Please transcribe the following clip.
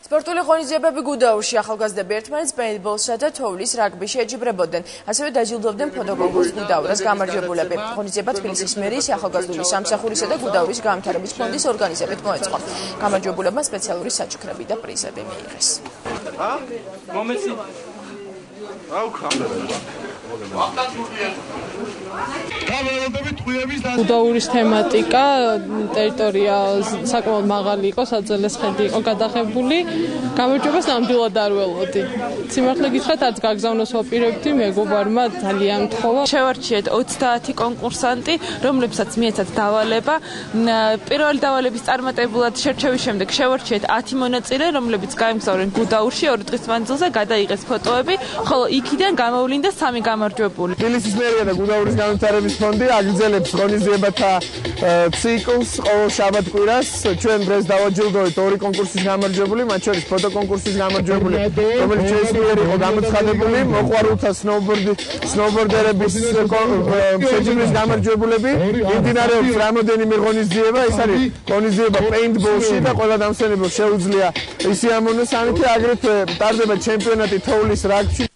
სპორტული ღონისძიებები გუდაურში ახალგაზრდები ერთმანეთს პეინტბოლსა და თოვლის რაგბიში ეჯიბრებოდნენ. ასევე დაჯილდოვდნენ ფოტოკონკურს გუდაურას გამარჯვებულები. ღონისძიება თბილისის მერიის ახალგაზრდული სამსახურისა და გუდაურის განვითარების ფონდის ორგანიზებით მოეწყო. გამარჯვებულებმა სპეციალური საჩუქრები და პრიზები მიიღეს. გუდაურის თემატიკა ტერიტორია საკმაოდ მაღალი იყო, საძელეს ხედი იყო გადაღებული. გამარჯვებას ნამდვილად არ ველოდი. სიმართლე გითხრათ, არც გაგზავნოს ვაპირებდი, მეგობარმა ძალიან მთხოვა. შევარჩიეთ 30 კონკურსანტი, რომლებსაც მიეცათ დავალება. პირველი დავალების წარმატებულად შერჩევის შემდეგ შევარჩიეთ 10 მონაწილე, რომლებიც გაემგზავრნენ გუდაურში 2 დღის მანძილზე, გადაიღეს ფოტოები, ხოლო იქიდან გამოვლინდა 3 გამარჯვებული. თბილისის მერია და გუდაურის განვითარების ფონდი აგრძელებს ღონისძიებათა ციკლს ყოველ შაბათ-კვირას. ჩვენ დღეს დავაჯილდოვეთ 2 კონკურსის გამარჯვებული, მათ შორის ფოტოკონკურსის გამარჯვებული, რომელიც ჩვენს მიერ იყო გამოცხადებული, მოყვარულთა სნოუბორდერების შეჯიბრის გამარჯვებულები. მიმდინარეობს რამოდენიმე ღონისძიება, ეს არის ღონისძიება პეინტბოლში და ყველა დამსვენებელს შეუძლია ისე ამონოს, ამით აგრეთვე ტარდება ჩემპიონატი თოვლის რაგბიში.